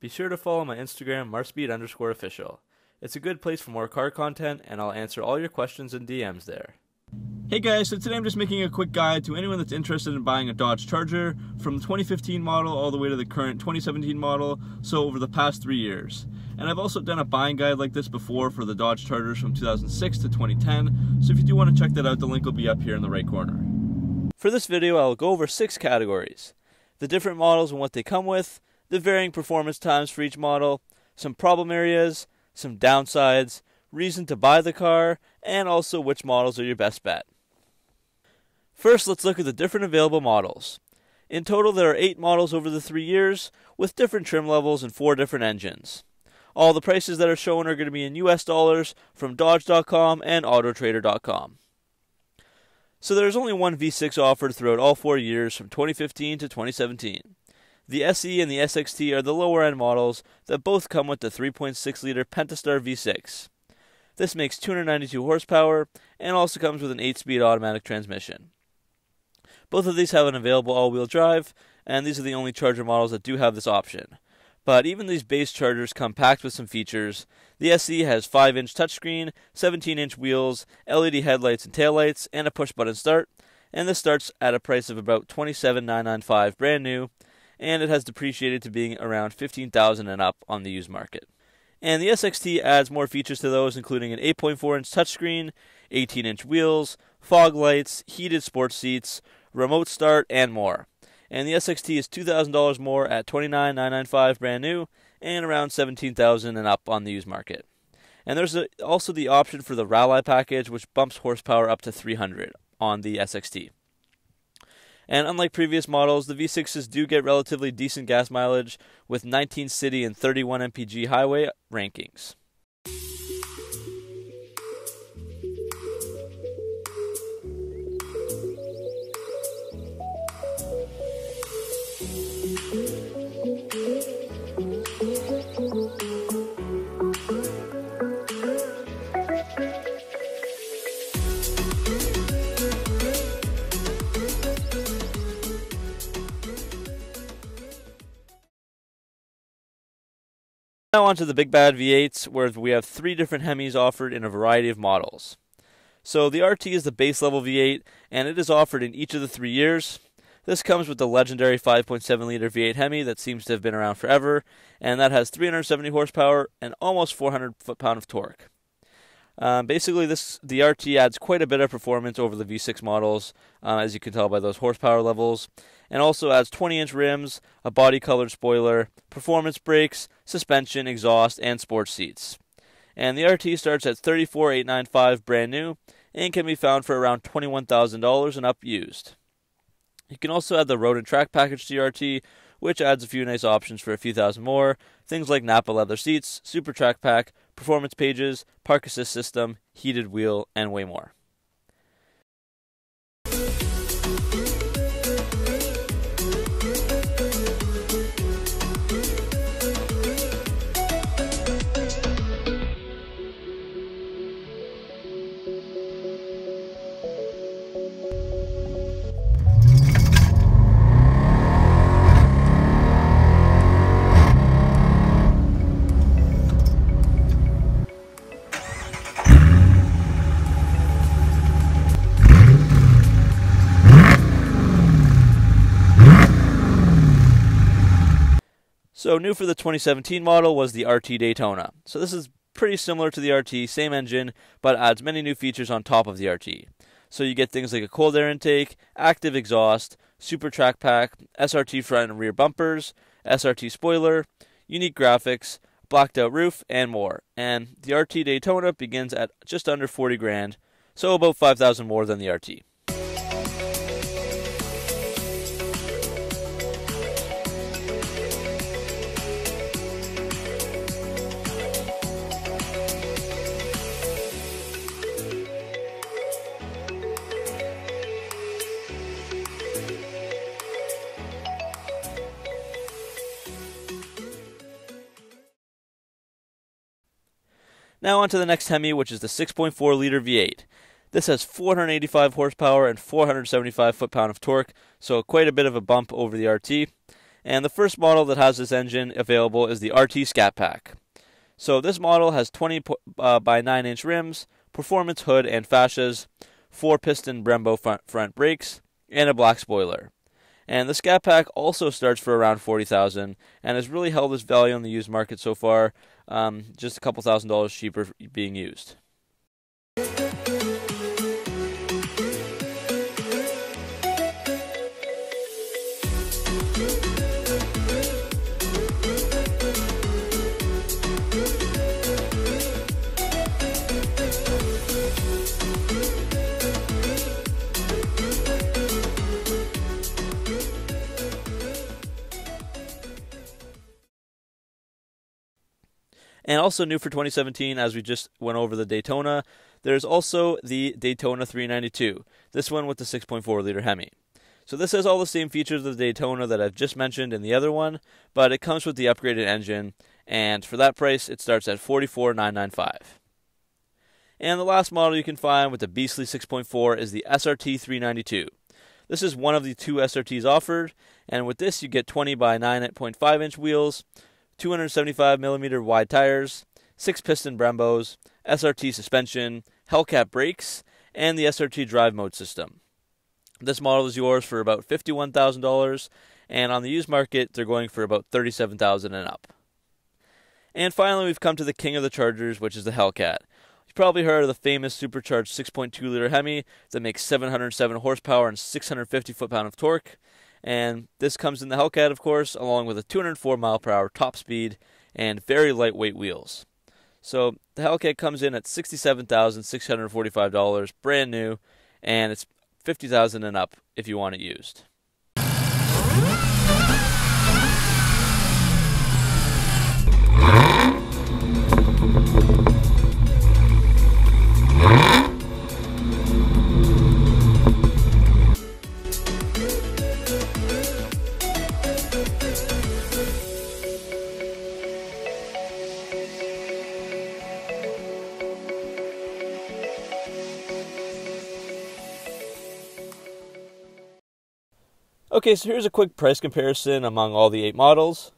be sure to follow my Instagram, Marspeed_official. It's a good place for more car content, and I'll answer all your questions and DMs there. Hey guys, so today I'm just making a quick guide to anyone that's interested in buying a Dodge Charger from the 2015 model all the way to the current 2017 model, so over the past 3 years. And I've also done a buying guide like this before for the Dodge Chargers from 2006 to 2010, so if you do want to check that out, the link will be up here in the right corner. For this video, I'll go over 6 categories: the different models and what they come with, the varying performance times for each model, some problem areas, some downsides, reason to buy the car, and also which models are your best bet. First, let's look at the different available models. In total, there are 8 models over the 3 years, with different trim levels and 4 different engines. All the prices that are shown are going to be in US dollars from Dodge.com and Autotrader.com. So there is only one V6 offered throughout all 4 years from 2015 to 2017. The SE and the SXT are the lower end models that both come with the 3.6 liter Pentastar V6. This makes 292 horsepower and also comes with an 8-speed automatic transmission. Both of these have an available all-wheel drive, and these are the only Charger models that do have this option. But even these base Chargers come packed with some features. The SE has 5-inch touchscreen, 17-inch wheels, LED headlights and taillights, and a push-button start, and this starts at a price of about $27,995 brand new, and it has depreciated to being around $15,000 and up on the used market. And the SXT adds more features to those, including an 8.4-inch touchscreen, 18-inch wheels, fog lights, heated sports seats, remote start, and more. And the SXT is $2,000 more at $29,995 brand new, and around $17,000 and up on the used market. And there's also the option for the Rally package, which bumps horsepower up to 300 on the SXT. And unlike previous models, the V6s do get relatively decent gas mileage with 19 city and 31 mpg highway rankings. Now on to the big bad V8s, where we have 3 different Hemis offered in a variety of models. So the RT is the base level V8, and it is offered in each of the 3 years. This comes with the legendary 5.7 liter V8 Hemi that seems to have been around forever, and that has 370 horsepower and almost 400 foot-pound of torque. Basically, the RT adds quite a bit of performance over the V6 models, as you can tell by those horsepower levels, and also adds 20-inch rims, a body-colored spoiler, performance brakes, suspension, exhaust, and sports seats. And the RT starts at $34,895 brand new, and can be found for around $21,000 and up used. You can also add the Road and Track package to your RT, which adds a few nice options for a few thousand more, things like Napa leather seats, Super Track Pack, performance pages, park assist system, heated wheel, and way more. So new for the 2017 model was the RT Daytona. So this is pretty similar to the RT, same engine, but adds many new features on top of the RT. So you get things like a cold air intake, active exhaust, Super Track Pack, SRT front and rear bumpers, SRT spoiler, unique graphics, blacked out roof, and more. And the RT Daytona begins at just under 40 grand, so about 5,000 more than the RT. Now on to the next Hemi, which is the 6.4 liter V8. This has 485 horsepower and 475 foot-pound of torque, so quite a bit of a bump over the RT. And the first model that has this engine available is the RT Scat Pack. So this model has 20 by 9 inch rims, performance hood and fascias, 4-piston Brembo front brakes, and a black spoiler. And the Scat Pack also starts for around $40,000 and has really held its value on the used market so far, just a couple $1,000s cheaper being used. And also new for 2017, as we just went over the Daytona, there's also the Daytona 392, this one with the 6.4 liter Hemi. So this has all the same features of the Daytona that I've just mentioned in the other one, but it comes with the upgraded engine, and for that price it starts at $44,995. And the last model you can find with the beastly 6.4 is the SRT 392. This is one of the 2 SRTs offered, and with this you get 20 by 9.5 inch wheels, 275mm wide tires, 6-piston Brembos, SRT suspension, Hellcat brakes, and the SRT drive mode system. This model is yours for about $51,000, and on the used market they're going for about $37,000 and up. And finally we've come to the king of the Chargers, which is the Hellcat. You've probably heard of the famous supercharged 6.2 liter Hemi that makes 707 horsepower and 650 foot-pound of torque. And this comes in the Hellcat, of course, along with a 204 mile per hour top speed and very lightweight wheels. So the Hellcat comes in at $67,645, brand new, and it's $50,000 and up if you want it used. Okay, so here's a quick price comparison among all the 8 models.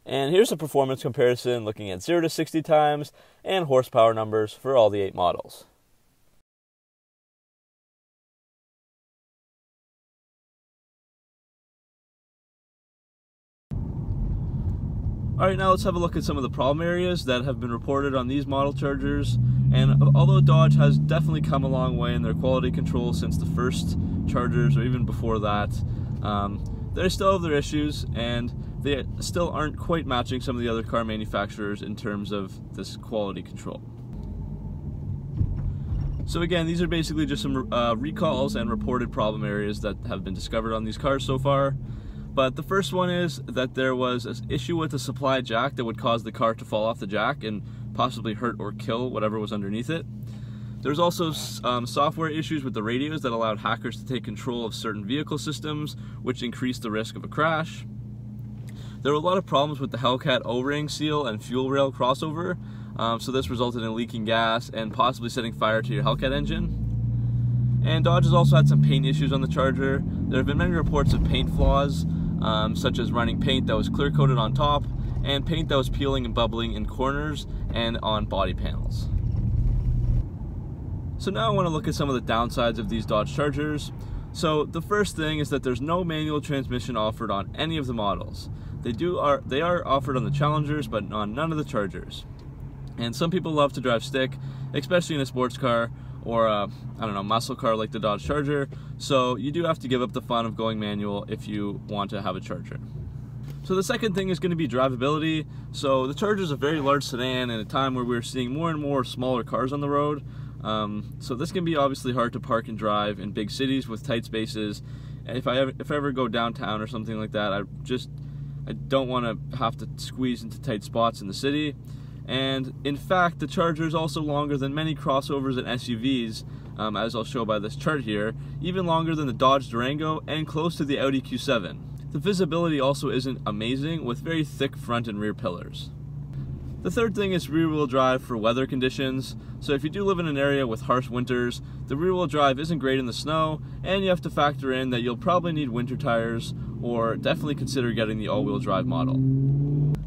And here's a performance comparison looking at 0 to 60 times and horsepower numbers for all the 8 models. Alright, now let's have a look at some of the problem areas that have been reported on these model Chargers. And although Dodge has definitely come a long way in their quality control since the first Chargers, or even before that, they still have their issues, and they still aren't quite matching some of the other car manufacturers in terms of this quality control. So again, these are basically just some recalls and reported problem areas that have been discovered on these cars so far. But the first one is that there was an issue with the supply jack that would cause the car to fall off the jack and possibly hurt or kill whatever was underneath it. There's also software issues with the radios that allowed hackers to take control of certain vehicle systems, which increased the risk of a crash. There were a lot of problems with the Hellcat O-ring seal and fuel rail crossover, so this resulted in leaking gas and possibly setting fire to your Hellcat engine. And Dodge has also had some paint issues on the Charger. There have been many reports of paint flaws, such as running paint that was clear coated on top and paint that was peeling and bubbling in corners and on body panels. So now I want to look at some of the downsides of these Dodge Chargers. So the first thing is that there's no manual transmission offered on any of the models. They are offered on the Challengers, but on none of the Chargers. And some people love to drive stick, especially in a sports car or a, I don't know, muscle car like the Dodge Charger. So you do have to give up the fun of going manual if you want to have a Charger. So the second thing is going to be drivability. So the Charger is a very large sedan in a time where we're seeing more and more smaller cars on the road. So this can be obviously hard to park and drive in big cities with tight spaces. And if I ever go downtown or something like that, I don't want to have to squeeze into tight spots in the city. And in fact, the Charger is also longer than many crossovers and SUVs, as I'll show by this chart here, even longer than the Dodge Durango and close to the Audi Q7. The visibility also isn't amazing, with very thick front and rear pillars. The third thing is rear-wheel drive for weather conditions. So if you do live in an area with harsh winters, the rear-wheel drive isn't great in the snow, and you have to factor in that you'll probably need winter tires, or definitely consider getting the all-wheel drive model.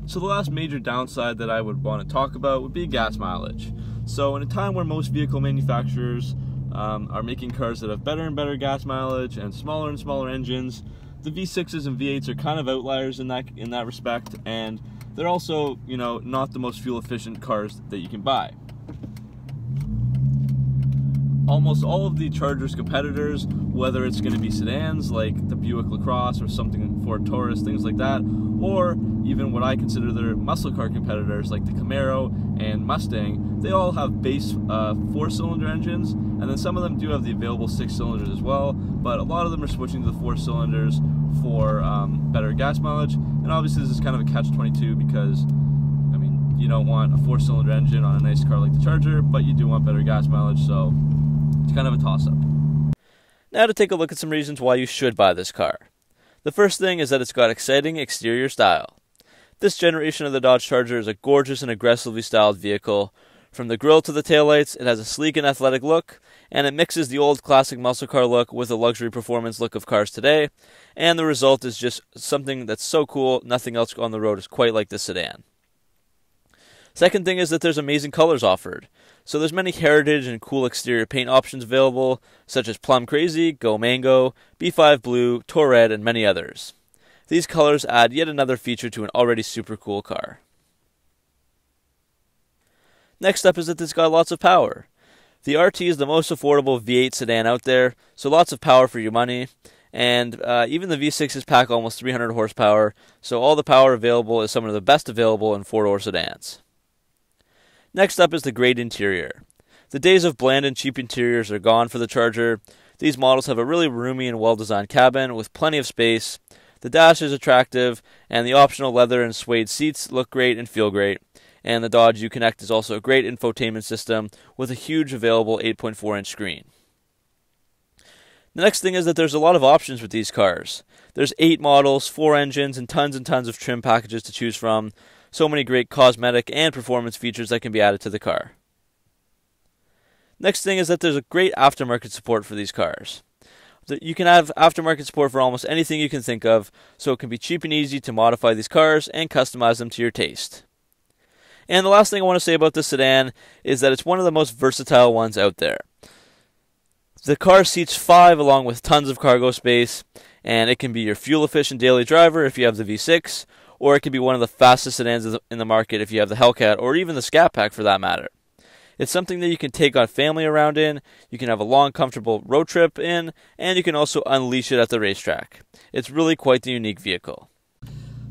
So the last major downside that I would want to talk about would be gas mileage. So in a time where most vehicle manufacturers are making cars that have better and better gas mileage and smaller engines, the V6s and V8s are kind of outliers in that respect, and they're also, not the most fuel efficient cars that you can buy. Almost all of the Charger's competitors, whether it's going to be sedans like the Buick LaCrosse or something Ford Taurus, things like that, or even what I consider their muscle car competitors like the Camaro and Mustang, they all have base 4-cylinder engines, and then some of them do have the available 6 cylinders as well, but a lot of them are switching to the 4 cylinders for better gas mileage. And obviously this is kind of a catch-22 because, you don't want a 4-cylinder engine on a nice car like the Charger, but you do want better gas mileage, so it's kind of a toss-up. Now to take a look at some reasons why you should buy this car. The first thing is that it's got exciting exterior style. This generation of the Dodge Charger is a gorgeous and aggressively styled vehicle. From the grille to the taillights, it has a sleek and athletic look, and it mixes the old classic muscle car look with the luxury performance look of cars today, and the result is just something that's so cool, nothing else on the road is quite like this sedan. Second thing is that there's amazing colors offered. So there's many heritage and cool exterior paint options available, such as Plum Crazy, Go Mango, B5 Blue, Tour Red, and many others. These colors add yet another feature to an already super cool car. Next up is that it's got lots of power. The RT is the most affordable V8 sedan out there, so lots of power for your money, and even the V6s pack almost 300 horsepower, so all the power available is some of the best available in 4-door sedans. Next up is the great interior. The days of bland and cheap interiors are gone for the Charger. These models have a really roomy and well-designed cabin with plenty of space. The dash is attractive, and the optional leather and suede seats look great and feel great. And the Dodge Uconnect is also a great infotainment system with a huge available 8.4-inch screen. The next thing is that there's a lot of options with these cars. There's 8 models, 4 engines, and tons of trim packages to choose from. So many great cosmetic and performance features that can be added to the car. Next thing is that there's a great aftermarket support for these cars. You can have aftermarket support for almost anything you can think of, so it can be cheap and easy to modify these cars and customize them to your taste. And the last thing I want to say about this sedan is that it's one of the most versatile ones out there. The car seats 5 along with tons of cargo space, and it can be your fuel-efficient daily driver if you have the V6, or it can be one of the fastest sedans in the market if you have the Hellcat, or even the Scat Pack for that matter. It's something that you can take on family around in, you can have a long, comfortable road trip in, and you can also unleash it at the racetrack. It's really quite the unique vehicle.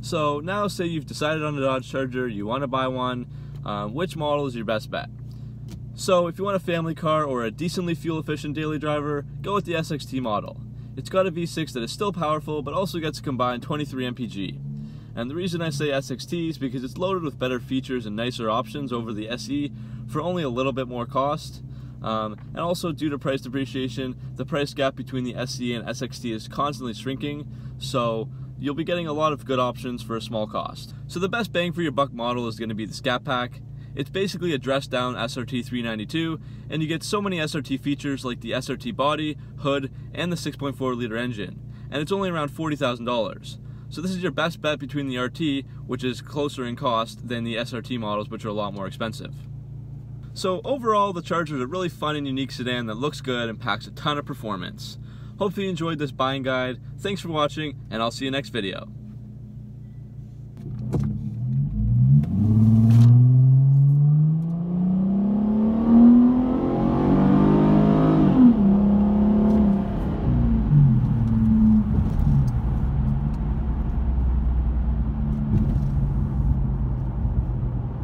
So now say you've decided on a Dodge Charger, you want to buy one, which model is your best bet? So if you want a family car or a decently fuel-efficient daily driver, go with the SXT model. It's got a V6 that is still powerful, but also gets a combined 23 mpg. And the reason I say SXT is because it's loaded with better features and nicer options over the SE for only a little bit more cost. And also due to price depreciation, the price gap between the SE and SXT is constantly shrinking, so you'll be getting a lot of good options for a small cost. So the best bang for your buck model is going to be the Scat Pack. It's basically a dressed down SRT 392, and you get so many SRT features like the SRT body, hood, and the 6.4 liter engine. And it's only around $40,000. So this is your best bet between the RT, which is closer in cost, than the SRT models, which are a lot more expensive. So overall, the Charger is a really fun and unique sedan that looks good and packs a ton of performance. Hopefully you enjoyed this buying guide. Thanks for watching, and I'll see you next video.